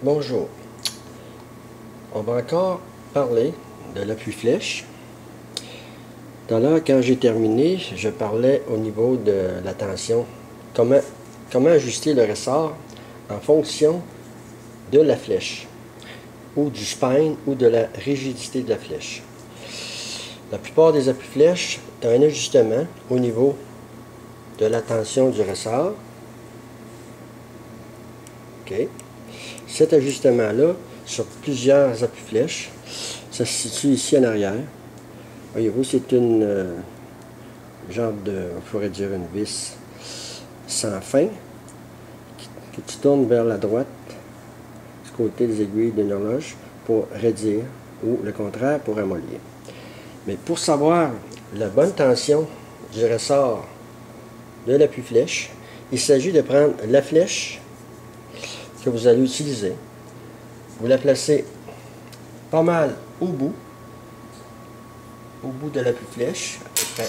Bonjour. On va encore parler de l'appui flèche. Tout à l'heure, quand j'ai terminé, je parlais au niveau de la tension. Comment ajuster le ressort en fonction de la flèche, ou du spine, ou de la rigidité de la flèche. La plupart des appuis flèches, tu as un ajustement au niveau de la tension du ressort. OK. Cet ajustement-là, sur plusieurs appuis flèches, ça se situe ici en arrière. Voyez-vous, c'est une genre de, on pourrait dire une vis sans fin, que tu tournes vers la droite, du côté des aiguilles d'une horloge, pour raidir, ou le contraire, pour amollir. Mais pour savoir la bonne tension du ressort de l'appui flèche, il s'agit de prendre la flèche que vous allez utiliser. Vous la placez pas mal au bout de l'appui flèche, à peu près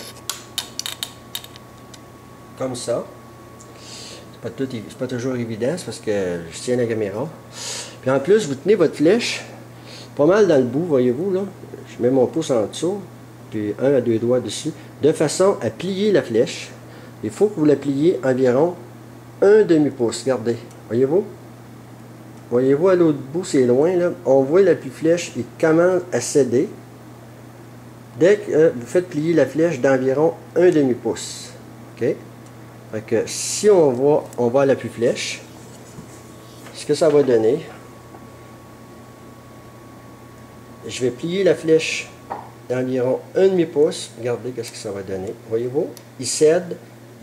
comme ça. C'est pas toujours évident, c'est parce que je tiens la caméra. Puis en plus, vous tenez votre flèche pas mal dans le bout, voyez-vous là. Je mets mon pouce en dessous, puis un à deux doigts dessus, de façon à plier la flèche. Il faut que vous la pliez environ un demi-pouce. Regardez, voyez-vous? Voyez-vous, à l'autre bout, c'est loin, là. On voit l'appui flèche, il commence à céder. Dès que vous faites plier la flèche d'environ un demi-pouce. OK? Fait que si on va à l'appui flèche, ce que ça va donner, je vais plier la flèche d'environ un demi-pouce. Regardez qu'est-ce que ça va donner. Voyez-vous? Il cède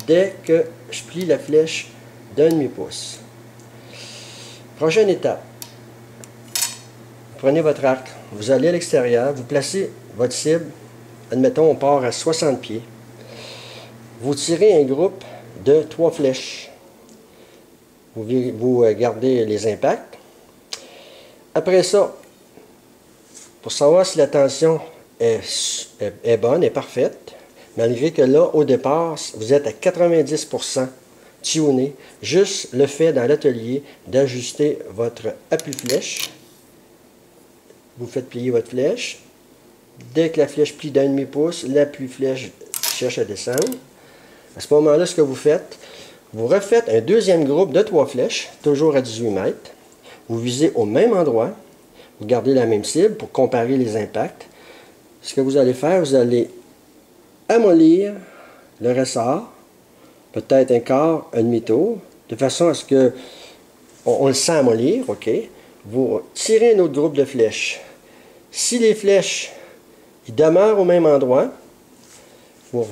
dès que je plie la flèche d'un demi-pouce. Prochaine étape. Prenez votre arc, vous allez à l'extérieur, vous placez votre cible, admettons on part à 60 pieds. Vous tirez un groupe de 3 flèches. Vous gardez les impacts. Après ça, pour savoir si la tension est bonne, est parfaite, malgré que là, au départ, vous êtes à 90% tuné, juste le fait dans l'atelier d'ajuster votre appui flèche. Vous faites plier votre flèche. Dès que la flèche plie d'un demi-pouce, l'appui flèche cherche à descendre. À ce moment-là, ce que vous faites, vous refaites un deuxième groupe de 3 flèches, toujours à 18 mètres. Vous visez au même endroit. Vous gardez la même cible pour comparer les impacts. Ce que vous allez faire, vous allez amollir le ressort, peut-être un quart, un demi-tour, de façon à ce que on le sent amollir, OK? Vous tirez un autre groupe de flèches. Si les flèches ils demeurent au même endroit, vous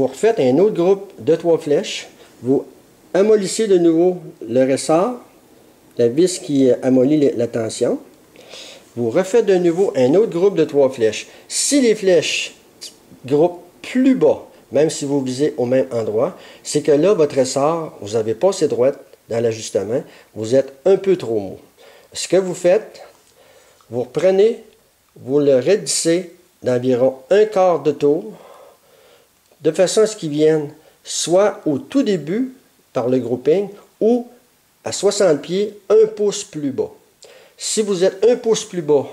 refaites un autre groupe de 3 flèches, vous amollissez de nouveau le ressort, la vis qui amollit la tension, vous refaites de nouveau un autre groupe de 3 flèches. Si les flèches groupent plus bas, même si vous visez au même endroit, c'est que là, votre ressort, vous avez passé droite dans l'ajustement, vous êtes un peu trop mou. Ce que vous faites, vous reprenez, vous le raidissez d'environ un quart de tour, de façon à ce qu'il vienne soit au tout début, par le grouping, ou à 60 pieds, un pouce plus bas. Si vous êtes un pouce plus bas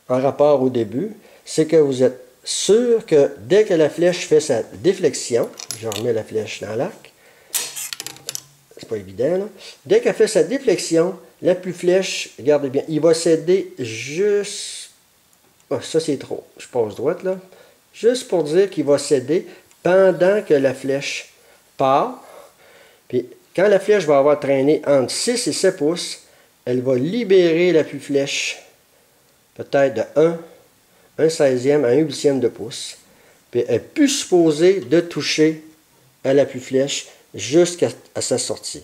en rapport au début, c'est que vous êtes sûr que dès que la flèche fait sa déflexion, je remets la flèche dans l'arc, c'est pas évident, là. Dès qu'elle fait sa déflexion, l'appui flèche, regardez bien, il va céder juste, oh, ça c'est trop, je passe droite là, juste pour dire qu'il va céder pendant que la flèche part, puis quand la flèche va avoir traîné entre 6 et 7 pouces, elle va libérer l'appui flèche, peut-être de 1 16e à 1 8e de pouce. Puis elle est plus supposée de toucher à l'appui flèche jusqu'à sa sortie.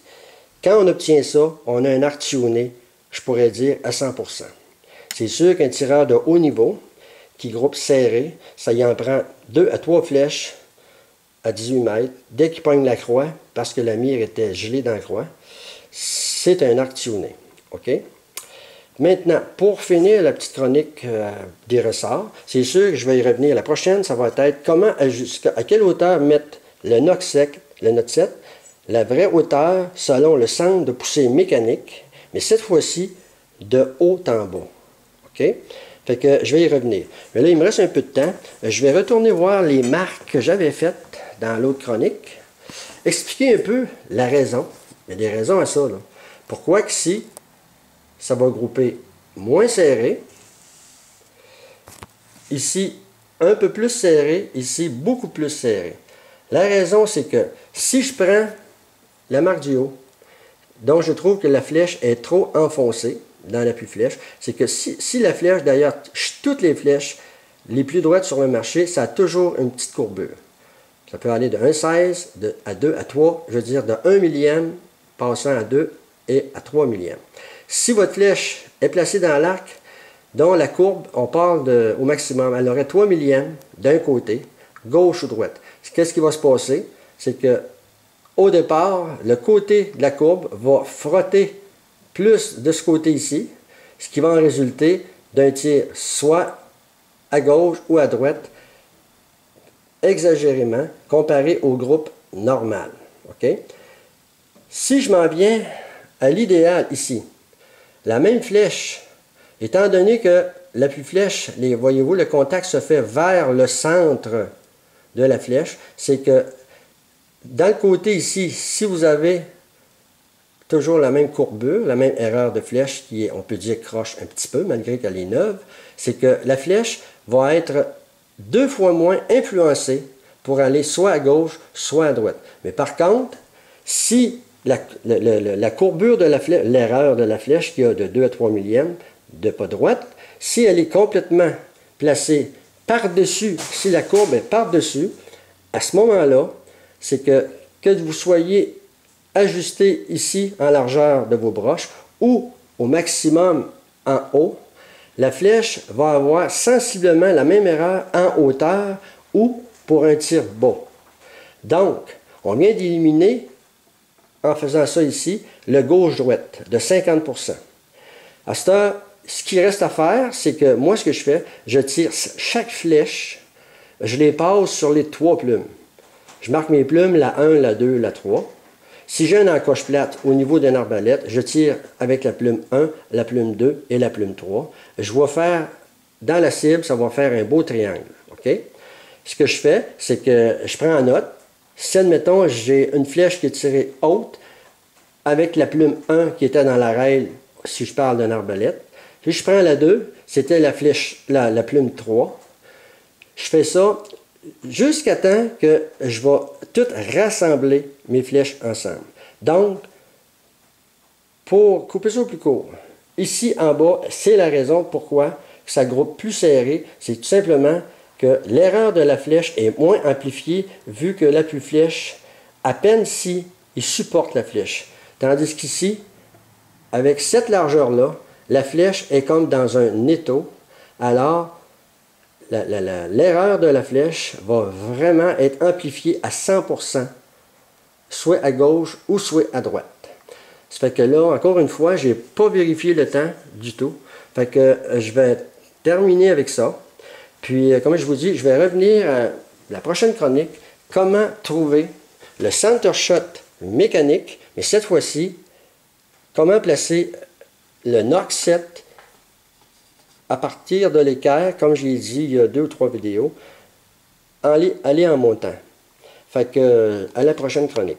Quand on obtient ça, on a un arc tuné, je pourrais dire, à 100%. C'est sûr qu'un tireur de haut niveau, qui groupe serré, ça y en prend 2 à 3 flèches à 18 mètres. Dès qu'il pogne la croix, parce que la mire était gelée dans la croix, c'est un arc tuné. OK? Maintenant, pour finir la petite chronique des ressorts, c'est sûr que je vais y revenir. La prochaine, ça va être comment ajuster, à quelle hauteur mettre le note 7, la vraie hauteur selon le centre de poussée mécanique, mais cette fois-ci, de haut en bas. OK? Fait que je vais y revenir. Mais là, il me reste un peu de temps. Je vais retourner voir les marques que j'avais faites dans l'autre chronique. Expliquer un peu la raison. Il y a des raisons à ça, là. Pourquoi qu'ici, ça va grouper moins serré. Ici, un peu plus serré. Ici, beaucoup plus serré. La raison, c'est que si je prends la marque du haut, dont je trouve que la flèche est trop enfoncée dans l'appui-flèche, c'est que si la flèche, d'ailleurs, toutes les flèches les plus droites sur le marché, ça a toujours une petite courbure. Ça peut aller de 1,16 à 2 à 3, je veux dire de 1 millième, passant à 2 et à 3 millièmes. Si votre flèche est placée dans l'arc, dont la courbe, on parle au maximum, elle aurait 3 millièmes d'un côté, gauche ou droite. Qu'est-ce qui va se passer? C'est que au départ, le côté de la courbe va frotter plus de ce côté ici, ce qui va en résulter d'un tir soit à gauche ou à droite, exagérément, comparé au groupe normal. Okay? Si je m'en viens à l'idéal ici, la même flèche, étant donné que l'appui-flèche, voyez-vous, le contact se fait vers le centre de la flèche, c'est que dans le côté ici, si vous avez toujours la même courbure, la même erreur de flèche qui est, on peut dire, croche un petit peu, malgré qu'elle est neuve, c'est que la flèche va être 2 fois moins influencée pour aller soit à gauche, soit à droite. Mais par contre, si la courbure de la flèche, l'erreur de la flèche qui a de 2 à 3 millièmes de pas droite, si elle est complètement placée par-dessus, si la courbe est par-dessus, à ce moment-là, c'est que vous soyez ajusté ici en largeur de vos broches ou au maximum en haut, la flèche va avoir sensiblement la même erreur en hauteur ou pour un tir bas. Donc, on vient d'éliminer, en faisant ça ici, le gauche-droite de 50%. À cette heure, ce qui reste à faire, c'est que moi, ce que je fais, je tire chaque flèche, je les passe sur les 3 plumes. Je marque mes plumes, la 1, la 2, la 3. Si j'ai une encoche plate au niveau d'une arbalète, je tire avec la plume 1, la plume 2 et la plume 3. Je vais faire, dans la cible, ça va faire un beau triangle. Okay? Ce que je fais, c'est que je prends en note. Si, admettons, j'ai une flèche qui est tirée haute, avec la plume 1 qui était dans la raile, si je parle d'une arbalète. Puis je prends la 2, c'était la flèche, la plume 3. Je fais ça jusqu'à temps que je vais tout rassembler mes flèches ensemble. Donc, pour couper ça au plus court, ici en bas, c'est la raison pourquoi ça groupe plus serré. C'est tout simplement que l'erreur de la flèche est moins amplifiée vu que l'appui-flèche, à peine si il supporte la flèche. Tandis qu'ici, avec cette largeur-là, la flèche est comme dans un étau. Alors, l'erreur de la flèche va vraiment être amplifiée à 100%, soit à gauche ou soit à droite. Ça fait que là, encore une fois, je n'ai pas vérifié le temps du tout. Fait que je vais terminer avec ça. Puis, comme je vous dis, je vais revenir à la prochaine chronique, comment trouver le center shot mécanique, mais cette fois-ci, comment placer le Nock 7 à partir de l'équerre, comme je l'ai dit il y a 2 ou 3 vidéos, aller en montant. Fait que, à la prochaine chronique.